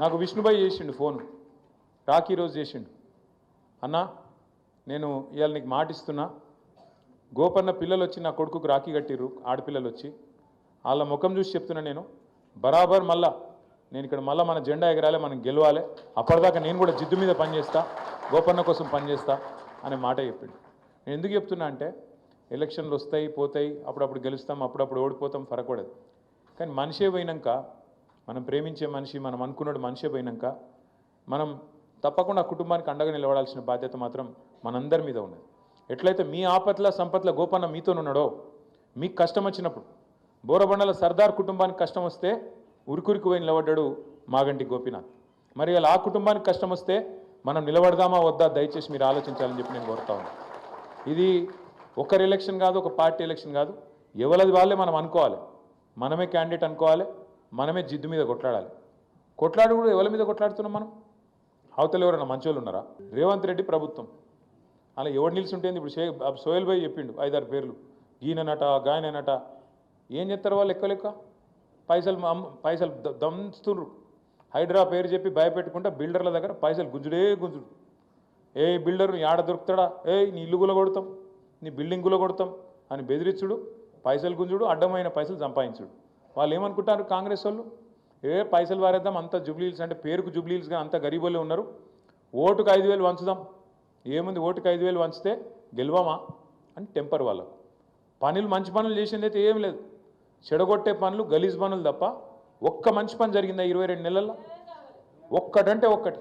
నాకు విష్ణుబాయ్ చేసిండు ఫోన్, రాఖీ రోజు చేసిండు. అన్నా నేను ఇవాళ నీకు మాట ఇస్తున్నా, గోపన్న పిల్లలు వచ్చి నా కొడుకుకు రాఖీ కట్టిర్రు, ఆడపిల్లలు వచ్చి వాళ్ళ ముఖం చూసి చెప్తున్నా, నేను బరాబర్ మళ్ళా నేను ఇక్కడ మళ్ళీ మన జెండా ఎగరాలి, మనం గెలవాలి, అప్పటిదాకా నేను కూడా జిద్దు మీద పనిచేస్తా, గోపన్న కోసం పనిచేస్తా అనే మాట చెప్పిండు. నేను ఎందుకు చెప్తున్నా అంటే, ఎలక్షన్లు వస్తాయి పోతాయి, అప్పుడప్పుడు గెలుస్తాం, అప్పుడప్పుడు ఓడిపోతాం, ఫరకూడదు. కానీ మనిషే పోయినాక, మనం ప్రేమించే మనిషి, మనం అనుకున్నాడు మనిషే పోయినాక, మనం తప్పకుండా కుటుంబానికి అండగా నిలబడాల్సిన బాధ్యత మాత్రం మనందరి మీద ఉన్నది. ఎట్లయితే మీ ఆపత్ల సంపత్ల గోపన్న మీతోనున్నాడో, మీకు కష్టం వచ్చినప్పుడు బోరబండల సర్దార్ కుటుంబానికి కష్టం వస్తే ఉరికురికి పోయి నిలబడ్డాడు మాగంటి గోపీనాథ్. మరి అలా ఆ కుటుంబానికి కష్టం వస్తే మనం నిలబడదామా వద్దా, దయచేసి మీరు ఆలోచించాలని చెప్పి నేను కోరుతా ఉన్నాను. ఇది ఒకరి ఎలక్షన్ కాదు, ఒక పార్టీ ఎలక్షన్ కాదు, ఎవరిది వాళ్ళే మనం అనుకోవాలి, మనమే క్యాండిడేట్ అనుకోవాలి, మనమే జిద్దు మీద కొట్లాడాలి. కొట్లాడు కూడా ఎవరి మీద కొట్లాడుతున్నాం మనం? అవతల ఎవరైనా మంచోళ్ళు ఉన్నారా? రేవంత్ రెడ్డి ప్రభుత్వం అలా ఎవడు నిలిచుంటేంది? ఇప్పుడు సోహెల్ భాయ్ చెప్పిండు 5-6 పేర్లు, ఈయననట గాయననట. ఏం చెప్తారు వాళ్ళు? లెక్క పైసలు దంచుతుండ్రు. హైడ్రా పేరు చెప్పి భయపెట్టుకుంటా బిల్డర్ల దగ్గర పైసలు గుంజుడే గుంజుడు. ఏ బిల్డర్ ఆడ దొరుకుతాడా, నీ ఇల్లు గుల కొడతాం, నీ బిల్డింగ్ గుల కొడతాం అని బెదిరించుడు, పైసలు గుంజుడు, అడ్డమైన పైసలు సంపాదించుడు. వాళ్ళు ఏమనుకుంటారు కాంగ్రెస్ వాళ్ళు? పైసలు వారేద్దాం, అంత జుబ్లీల్స్ అంటే పేరుకు జుబ్లీల్స్ కానీ అంత గరీబోళ్ళే ఉన్నారు, ఓటుకు 5,000 వంచుదాం, ఏముంది ఓటుకు 5,000 వంచితే గెలవమా అని టెంపర్ వాళ్ళకు. పనులు మంచి పనులు చేసింది అయితే ఏం లేదు, చెడగొట్టే పనులు, గలీజ్ పనులు తప్ప ఒక్క మంచి పని జరిగిందా 22 నెలల్లో? ఒక్కటంటే ఒక్కటి.